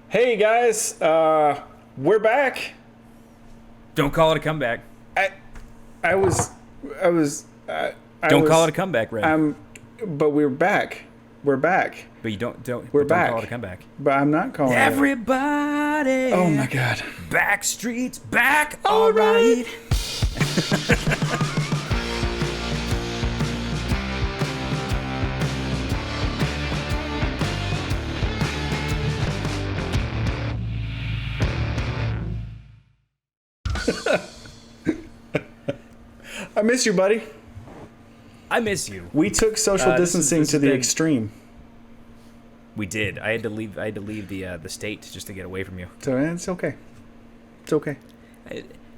Hey guys, we're back. Don't call it a comeback. I, I was, I was, I Don't was, call it a comeback, Red. but we're back. We're back. But you don't. We're but back. Don't call it a comeback. But I'm not calling it. Everybody. Oh my god. Backstreet's back. All right. I miss you, buddy. I miss you. We took social distancing this to has the been- extreme. We did. I had to leave the state just to get away from you. So it's okay. It's okay.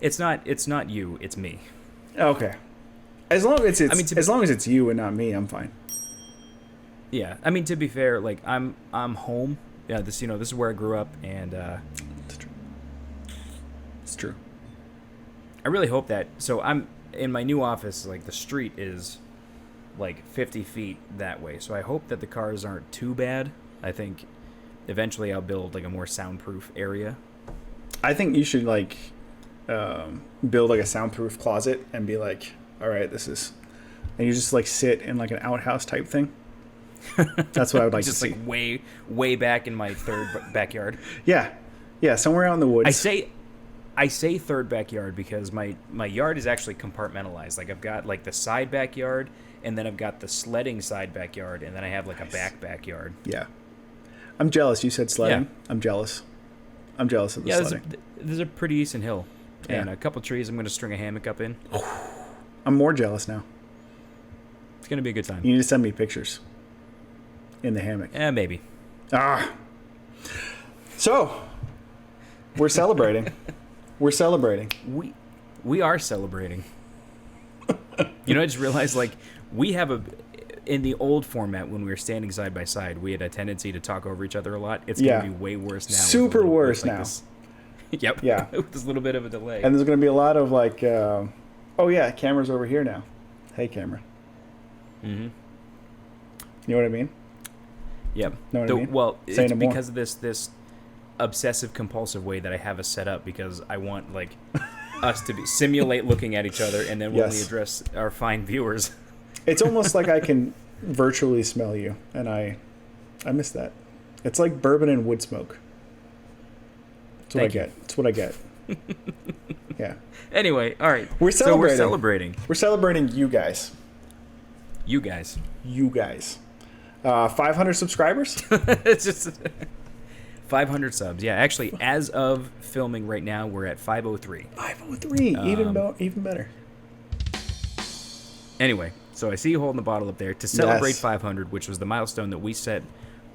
It's not you. It's me. Okay. As long as it's I mean, to be- as long as it's you and not me, I'm fine. Yeah. I mean, to be fair, like I'm home. Yeah. This is where I grew up, and It's true. It's true. I really hope that. So I'm in my new office. Like the street is like 50 feet that way. So I hope that the cars aren't too bad. I think eventually I'll build like a more soundproof area. I think you should build like a soundproof closet and be like, all right, this is, and you just like sit in like an outhouse type thing. That's what I would like Just to see. like way back in my third backyard. Yeah, yeah, somewhere out in the woods. I say third backyard because my yard is actually compartmentalized. Like I've got like the side backyard, and then I've got the sledding side backyard, and then I have like a backyard. Yeah, I'm jealous. You said sledding. Yeah. I'm jealous. I'm jealous of the Yeah, sledding. there's a pretty decent hill, and Yeah. a couple trees. I'm gonna string a hammock up in. I'm more jealous now. It's gonna be a good time. You need to send me pictures in the hammock. Maybe. Ah. So, we're celebrating. We're celebrating. We are celebrating. You know, I just realized like we have in the old format when we were standing side by side, we had a tendency to talk over each other a lot. It's Yeah. gonna be way worse now. Super worse now. Yep. Yeah. With this little bit of a delay. And there's going to be a lot of like, oh yeah, camera's over here now. Hey, camera. Mm-hmm. You know what I mean? Yep. Know what I mean? Well, Say it's no more. because of this obsessive compulsive way that I have us set up because I want like us to simulate looking at each other, and then when we Yes. address our fine viewers. It's almost like I can virtually smell you, and I miss that. It's like bourbon and wood smoke. That's what Thank I you. get. It's what I get. Yeah. Anyway, all right. We're So we're celebrating. celebrating. We're celebrating you guys. You guys. You guys. 500 subscribers? It's just 500 subs. Yeah, actually, as of filming right now, we're at 503. 503. Even better. Anyway, so I see you holding the bottle up there to celebrate Yes. 500, which was the milestone that we set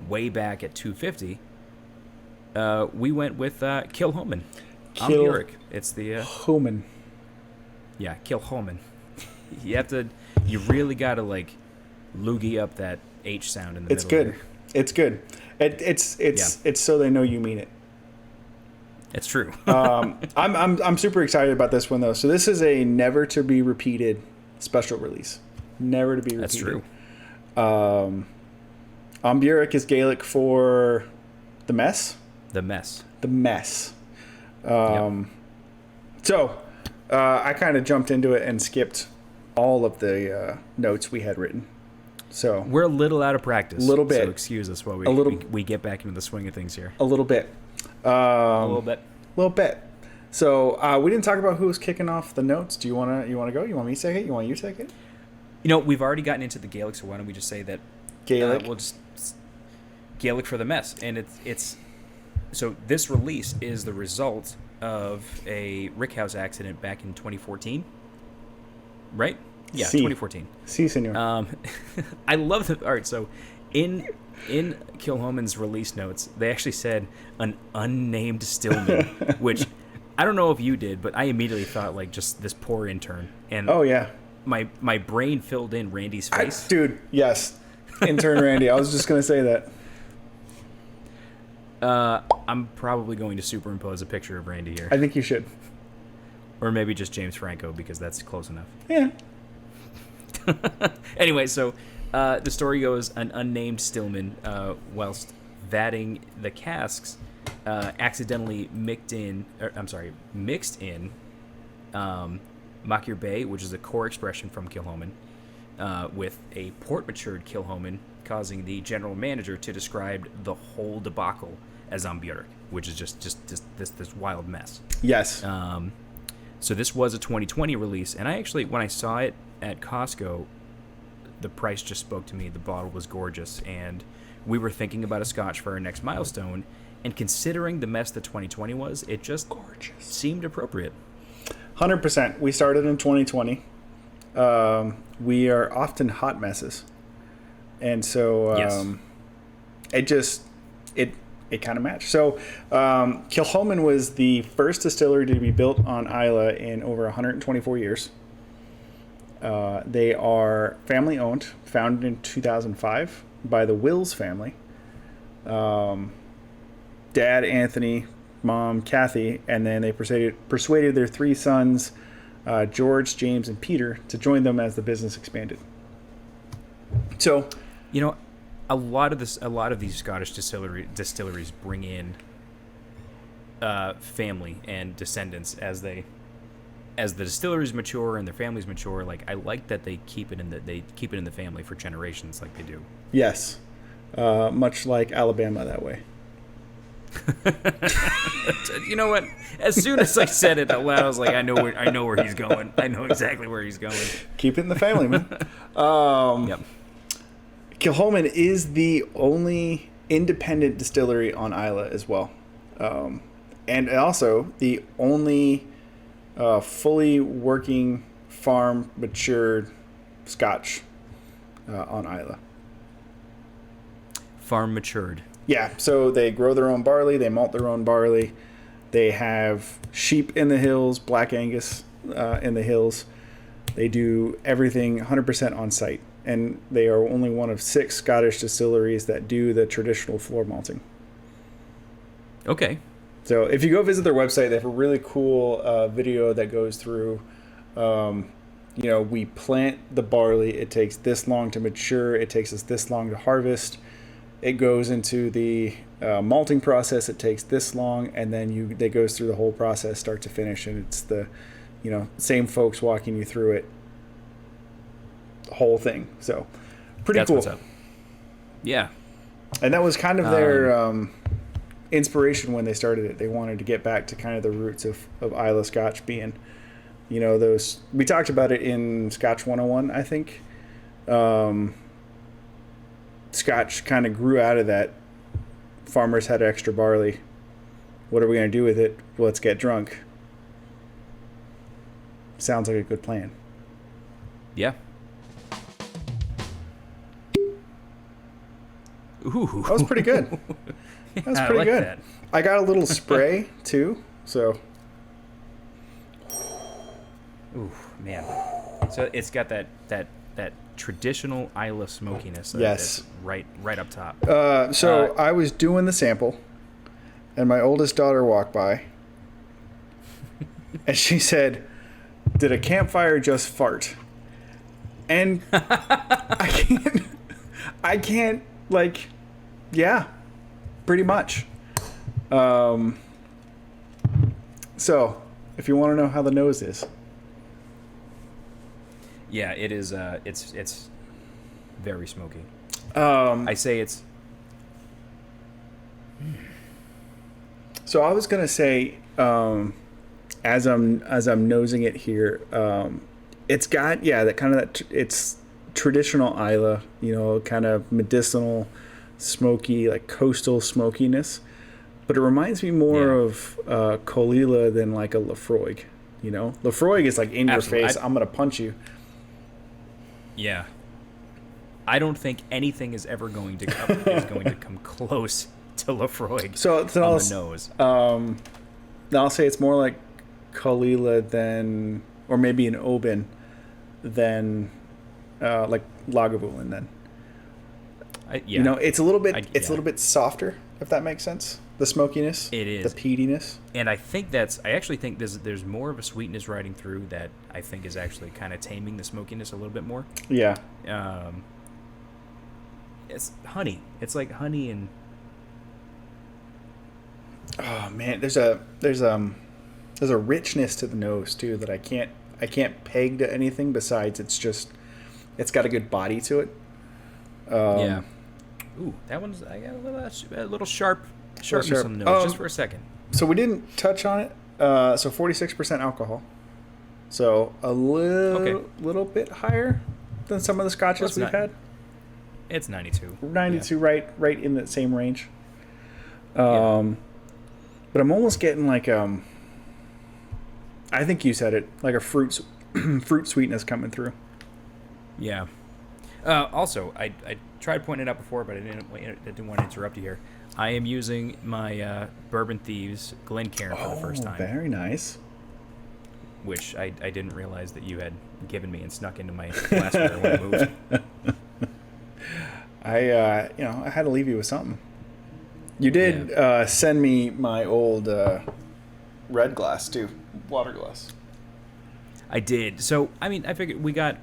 way back at 250. We went with Kilhoman. Kilburg. It's the Homan. yeah, Kilhoman. You really gotta like loogie up that H sound in the It's middle. good. There. It's good. It's so they know you mean it. It's true. I'm super excited about this one though. So this is a never to be repeated special release. Never to be repeated. That's true. Amburek is Gaelic for the mess. The mess. The mess. Yep. So I kind of jumped into it and skipped all of the notes we had written. So We're a little out of practice. Little bit. So excuse us while A little- we get back into the swing of things here. a little bit. A little bit. Little bit. So we didn't talk about who was kicking off the notes. Do you wanna go? You want me to take it? You want you to take it? You know, we've already gotten into the Gaelic, so why don't we just say that Gaelic. we'll just Gaelic for the mess, and it's so this release is the result of a rickhouse accident back in 2014, right? Yeah, Si. 2014. Si, senor. I love the art. So in Kilhoman's release notes, they actually said an unnamed Stillman, which I don't know if you did, but I immediately thought like just this poor intern, and Oh yeah, my brain filled in Randy's face. dude. Yes, intern Randy. I was just gonna say that. I'm probably going to superimpose a picture of Randy here, I think you should. or maybe just James Franco because that's close enough. Yeah. Anyway, so the story goes: an unnamed Stillman, whilst vatting the casks, accidentally mixed in Makir Bay, which is a core expression from Kilchoman, with a port-matured Kilchoman, causing the general manager to describe the whole debacle as Ambjörg, which is just this wild mess. Yes. So this was a 2020 release, and I actually, when I saw it at Costco, the price just spoke to me. The bottle was gorgeous, and we were thinking about a Scotch for our next milestone, and considering the mess that 2020 was, it just Gorgeous. seemed appropriate. 100%. We started in 2020. We are often hot messes. And so Yes. it kind of matched. So Kilchoman was the first distillery to be built on Islay in over 124 years. They are family owned, founded in 2005 by the Wills family. Dad Anthony, mom Kathy, and then they persuaded their three sons, George, James, and Peter, to join them as the business expanded. So, You know, a lot of these Scottish distilleries bring in family and descendants as the distilleries mature and their families mature. Like, I like that they keep it in the family for generations, like they do. yes, much like Alabama that way. You know what? As soon as I said it out loud, I was like, I know where he's going. I know exactly where he's going. Keep it in the family, man. Yep. Kilchoman is the only independent distillery on Islay as well. And also the only fully working farm matured Scotch on Islay. Farm matured. Yeah, so they grow their own barley, they malt their own barley. They have sheep in the hills, Black Angus in the hills. They do everything 100% on site. And they are only one of 6 Scottish distilleries that do the traditional floor malting. Okay. So if you go visit their website, they have a really cool video that goes through, we plant the barley. It takes this long to mature. It takes us this long to harvest. It goes into the malting process. It takes this long, and then it goes through the whole process, start to finish, and it's the, same folks walking you through it, the whole thing. So, pretty That's cool. what's up. Yeah. And that was kind of their inspiration when they started it. They wanted to get back to kind of the roots of Islay Scotch being, those. We talked about it in Scotch 101, I think. Scotch kind of grew out of that. Farmers had extra barley. What are we going to do with it? Let's get drunk. Sounds like a good plan. Yeah. Ooh. That was pretty good. That was I pretty like good. that. I got a little spray too, so. Ooh, man. So it's got that traditional Islay smokiness. Yes. That's right up top. So I was doing the sample, and my oldest daughter walked by, and she said, "Did a campfire just fart?" And I can't, yeah, pretty much. So if you want to know how the nose is. Yeah, it is. It's very smoky. I say it's. So I was gonna say, as I'm nosing it here, it's got it's traditional Islay, kind of medicinal, smoky, like coastal smokiness, but it reminds me more of Colilla than like a Laphroaig. Laphroaig is like in Absolutely. your face. I'm gonna punch you. Yeah. I don't think anything is ever going to come close to Laphroaig So on the nose. I'll say it's more like Colilla than, or maybe an Oban than like Lagavulin then. It's a little bit a little bit softer, if that makes sense. The smokiness, It is. the peatiness. And I actually think there's more of a sweetness riding through that I think is actually kind of taming the smokiness a little bit more. Yeah. It's honey. It's like honey and man, there's a richness to the nose too that I can't peg to anything besides it's got a good body to it. Yeah. Ooh, that one's I got a little sharpness on the nose just for a second. So we didn't touch on it. So 46% alcohol. So a little bit higher than some of the scotches we've had. It's 92. 92, yeah. Right in that same range. But I'm almost getting like I think you said it, like a fruit sweetness coming through. Yeah. Also, I tried pointing it out before, but I didn't want to interrupt you here. I am using my Bourbon Thieves Glencairn for the first time. Very nice. Which I didn't realize that you had given me and snuck into my glassware when I moved. I had to leave you with something. You did send me my old red glass too, water glass. I did. So I mean, I figured we got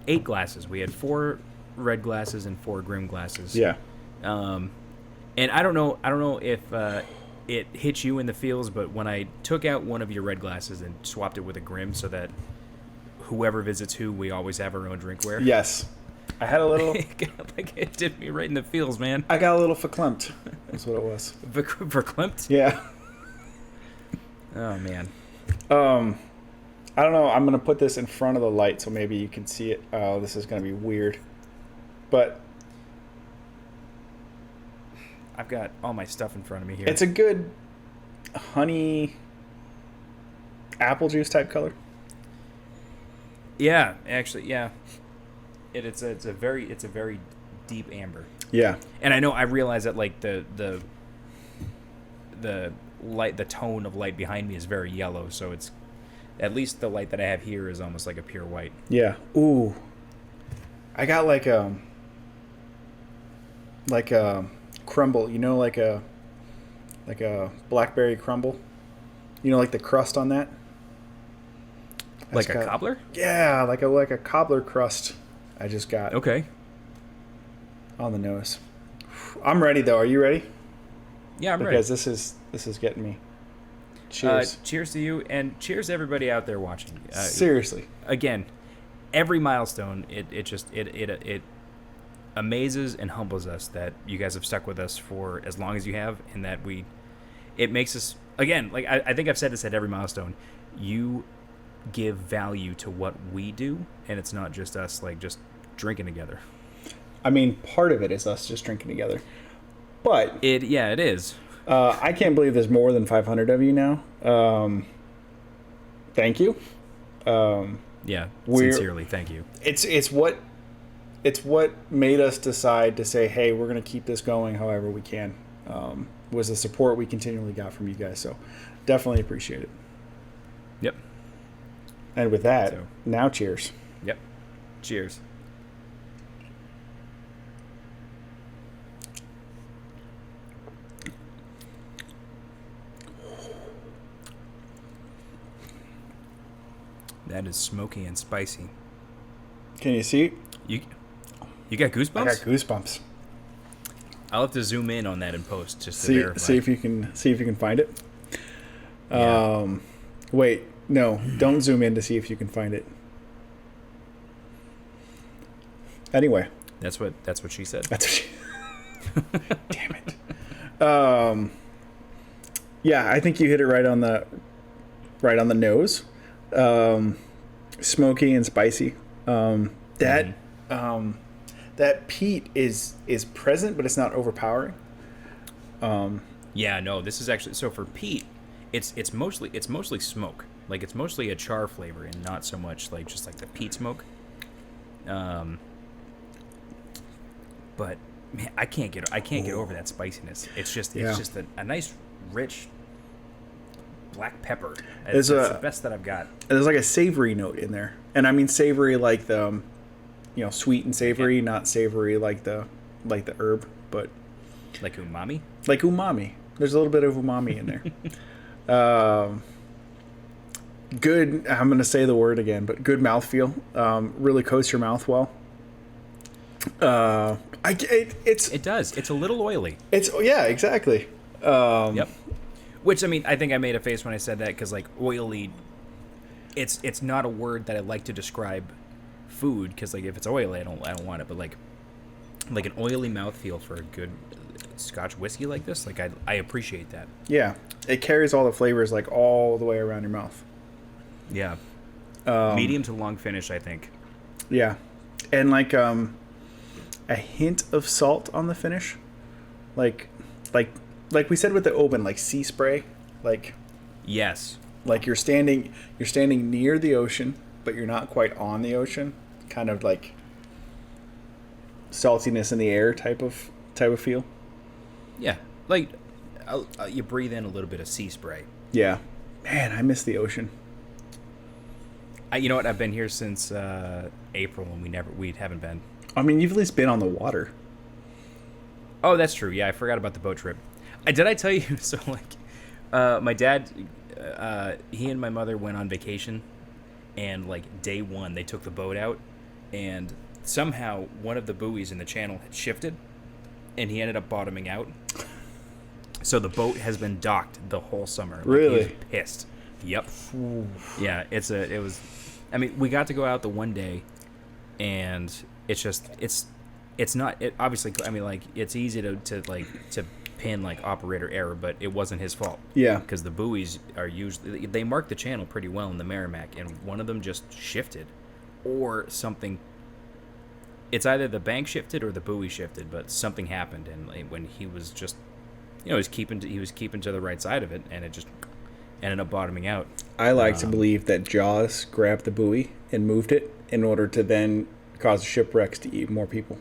8 glasses. We had 4 red glasses and 4 Grim glasses. Yeah. And I don't know if it hit you in the feels, but when I took out one of your red glasses and swapped it with a Grim, so that whoever visits who, we always have our own drinkware. Yes. I had a little... it did me right in the feels, man. I got a little verklempt. That's what it was. Verklempt? Yeah. Oh, man. I don't know. I'm going to put this in front of the light so maybe you can see it. Oh, this is going to be weird. But... I've got all my stuff in front of me here. It's a good honey apple juice type color. Yeah, actually, yeah. It's a very deep amber. Yeah. And I realize that like the light, the tone of light behind me is very yellow, so it's at least the light that I have here is almost like a pure white. Yeah. Ooh. I got like a crumble, like a blackberry crumble. Like the crust on that. Like a cobbler? Yeah, like a cobbler crust. I just got on the nose. I'm ready though. Are you ready? Yeah, I'm ready. Because this is getting me. Cheers. Cheers to you, and cheers to everybody out there watching. Seriously. Again, every milestone, it amazes and humbles us that you guys have stuck with us for as long as you have, and that it makes us, again, like I think I've said this at every milestone, you give value to what we do, and it's not just us like just drinking together. I mean, part of it is us just drinking together, but it is. I can't believe there's more than 500 of you now. Thank you. Yeah, sincerely, thank you. It's what made us decide to say, hey, we're going to keep this going however we can. Was the support we continually got from you guys, so definitely appreciate it. Yep. And with that, now cheers. Yep. Cheers. That is smoky and spicy. Can you see? You got goosebumps? I got goosebumps. I'll have to zoom in on that in post just to verify. See if you can find it. Yeah. Wait, no, don't zoom in to see if you can find it. Anyway, that's what she said. That's what she. Damn it. Yeah, I think you hit it right on the nose. Smoky and spicy. That peat is present, but it's not overpowering. Yeah, no, this is actually, so for peat, it's mostly smoke. Like it's mostly a char flavor and not so much like just like the peat smoke. But man, I can't get over that spiciness. It's just a nice rich black pepper. It's the best that I've got. There's like a savory note in there, and I mean savory like the, sweet and savory, not savory like the herb, but like umami. Like umami. There's a little bit of umami in there. Good. I'm gonna say the word again, but good mouthfeel. Really coats your mouth well. It does. It's a little oily. Exactly. Yep. Which, I mean, I think I made a face when I said that because, like, oily, it's not a word that I like to describe food because, like, if it's oily, I don't want it. But, like an oily mouthfeel for a good Scotch whiskey like this, like, I appreciate that. Yeah, it carries all the flavors, like, all the way around your mouth. Yeah. Medium to long finish, I think. Yeah. And, like, a hint of salt on the finish. Like we said with the open, like sea spray, like Yes. like you're standing near the ocean, but you're not quite on the ocean. Kind of like saltiness in the air type of feel. Yeah. Like, you breathe in a little bit of sea spray. Yeah. Man, I miss the ocean. You know what? I've been here since April, and we haven't been. I mean, you've at least been on the water. Oh, that's true. Yeah, I forgot about the boat trip. Did I tell you? So, like, my dad, he and my mother went on vacation, and, like, day one, they took the boat out, and somehow one of the buoys in the channel had shifted, and he ended up bottoming out. So the boat has been docked the whole summer. Like, Really? He's pissed. Yep. Yeah, it was. I mean, we got to go out the one day, and it's just it's not. It obviously. I mean, like, it's easy to pin, like, operator error, but it wasn't his fault. Yeah. Because the buoys are usually, they mark the channel pretty well in the Merrimack, and one of them just shifted, or something. It's either the bank shifted or the buoy shifted, but something happened, and, like, when he was just, he was keeping to the right side of it, and it just ended up bottoming out. I like to believe that Jaws grabbed the buoy and moved it in order to then cause shipwrecks to eat more people.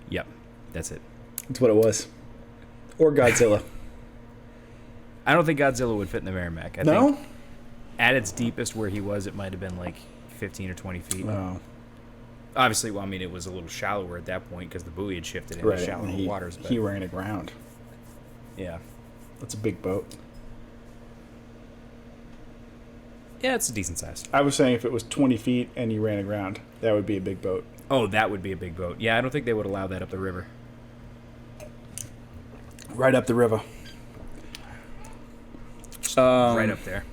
Yep, that's it. That's what it was. Or Godzilla. I don't think Godzilla would fit in the Merrimack. I No? think at its deepest where he was, it might have been like 15 or 20 feet. Oh. Obviously, well, I mean, it was a little shallower at that point because the buoy had shifted into Right. shallower He, waters. But he ran aground. yeah. That's a big boat. Yeah, it's a decent size. I was saying if it was 20 feet and you ran aground, that would be a big boat. Oh, that would be a big boat. Yeah, I don't think they would allow that up the river. Right up the river. Right up there.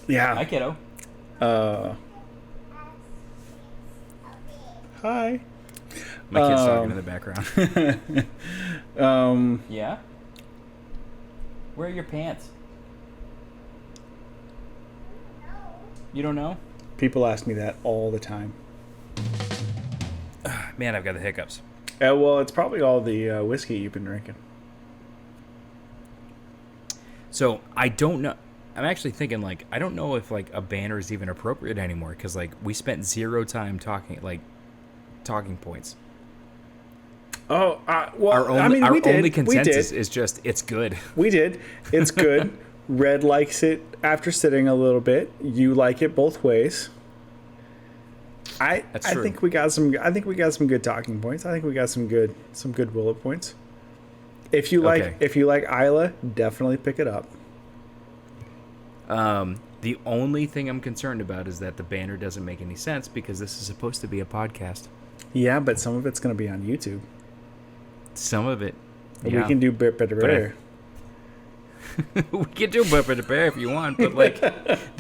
Yeah. Hi, kiddo. Hi. My kid's talking in the background. Yeah? Where are your pants? You don't know? People ask me that all the time. Man, I've got the hiccups. Well, it's probably all the whiskey you've been drinking. So, I don't know. I'm actually thinking, like, I don't know if, like, a banner is even appropriate anymore because, like, we spent zero time talking points. Oh, well, Our only, I mean, we did. only consensus we did. is just, it's good. We did. It's good. Red likes it after sitting a little bit. You like it both ways. That's true. I think we got some good talking points. I think we got some good bullet points. If you like Isla, definitely pick it up. The only thing I'm concerned about is that the banner doesn't make any sense because this is supposed to be a podcast. Yeah, but some of it's going to be on YouTube. Some of it. Yeah. We can do better. We can do bear if you want, but like if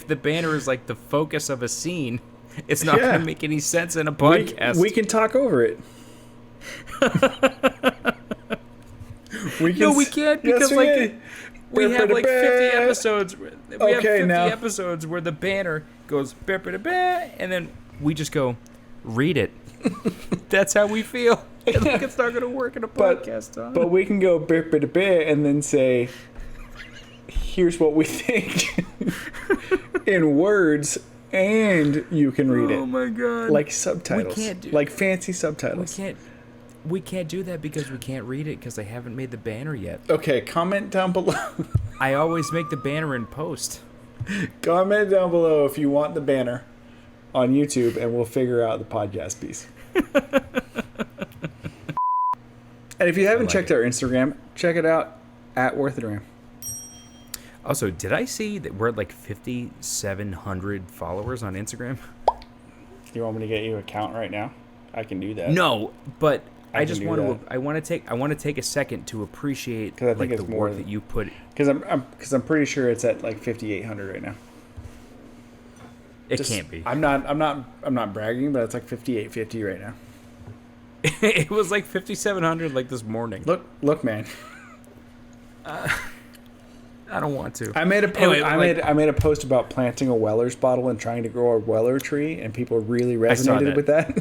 the banner is like the focus of a scene, it's not going to make any sense in a podcast. We can talk over it. We can't because we have like 50 episodes. We have 50 episodes where the banner goes and then we just go read it. That's how we feel. Like it's not going to work in a podcast. But we can go and then say, here's what we think in words, and you can read it. Oh my god! Like subtitles, like fancy subtitles. We can't do that because we can't read it because they haven't made the banner yet. Okay, comment down below. I always make the banner in post. Comment down below if you want the banner on YouTube, and we'll figure out the podcast piece. And if you haven't checked our Instagram, check it out at Worthagram. Also, did I see that we're at like 5,700 followers on Instagram? You want me to get you a count right now? I can do that. No, but I just want to. I want to take a second to appreciate 'Cause I think like it's the more work that you put. Because I'm pretty sure it's at like 5,800 right now. It can't be. I'm not bragging, but it's like 5,850 right now. It was like 5,700 like this morning. Look, man. I don't want to. I made a post. I made a post about planting a Weller's bottle and trying to grow a Weller tree, and people really resonated with that.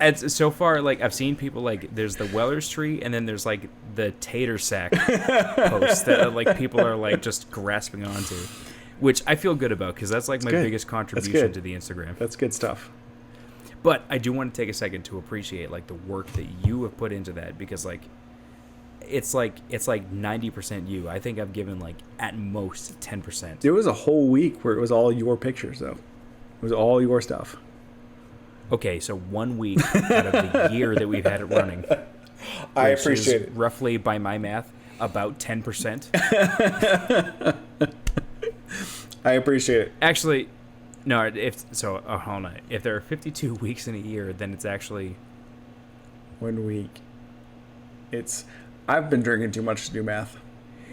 It's so far, like, I've seen people, like, there's the Weller's tree, and then there's like the tater sack post that like people are like just grasping onto, which I feel good about because that's like my biggest contribution to the Instagram. That's good stuff. But I do want to take a second to appreciate like the work that you have put into that, because like it's like 90% you. I think I've given like at most 10%. There was a whole week where it was all your pictures, though. It was all your stuff. Okay, so 1 week out of the year that we've had it running. I appreciate it. Roughly, by my math, about 10%. I appreciate it. Actually, no. Hold on. If there are 52 weeks in a year, then it's actually 1 week. I've been drinking too much to do math.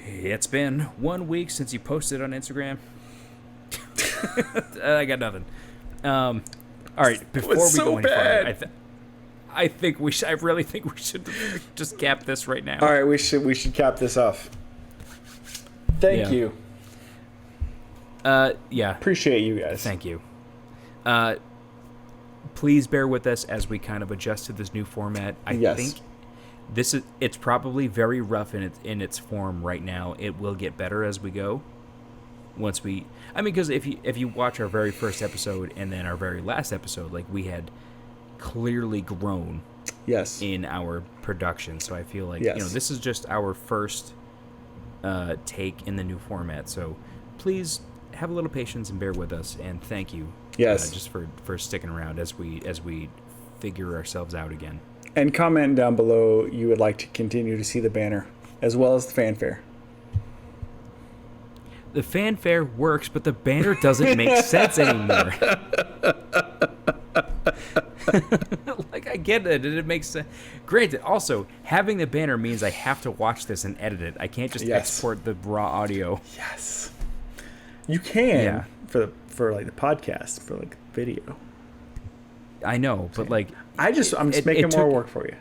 It's been 1 week since you posted on Instagram. I got nothing. All right, before we go any further, I really think we should just cap this right now. All right, we should cap this off. Thank you. Yeah. Appreciate you guys. Thank you. Please bear with us as we kind of adjust to this new format. I think it's probably very rough in its form right now. It will get better as we go. Because if you watch our very first episode and then our very last episode, like, we had clearly grown in our production. So I feel like this is just our first take in the new format. So please have a little patience and bear with us, and thank you just for sticking around as we figure ourselves out again. And comment down below you would like to continue to see the banner as well as the fanfare. The fanfare works, but the banner doesn't make sense anymore. Like, I get it, and it makes sense. Granted, also, having the banner means I have to watch this and edit it. I can't just export the raw audio. Yes. You can for like the podcast, for like video. I know, but like I'm just making more work for you.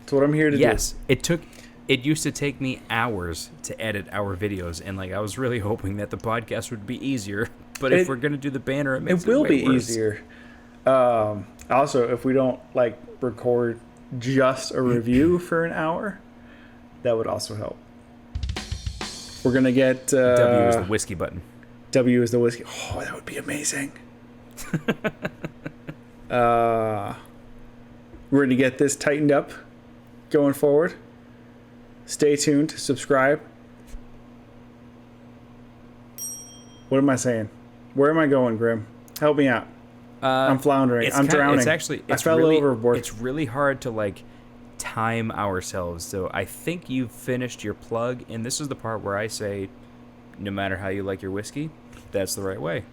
That's what I'm here to do. Yes, it used to take me hours to edit our videos, and like I was really hoping that the podcast would be easier. But if we're gonna do the banner, it will be worse. Easier. Also, if we don't like record just a review for an hour, that would also help. We're gonna get W is the whiskey button. W is the whiskey. Oh, that would be amazing. We're gonna get this tightened up going forward. Stay tuned. Subscribe. What am I saying? Where am I going, Grim? Help me out. I'm floundering. I'm drowning. I fell overboard. It's really hard to like time ourselves. So I think you've finished your plug, and this is the part where I say, no matter how you like your whiskey, that's the right way.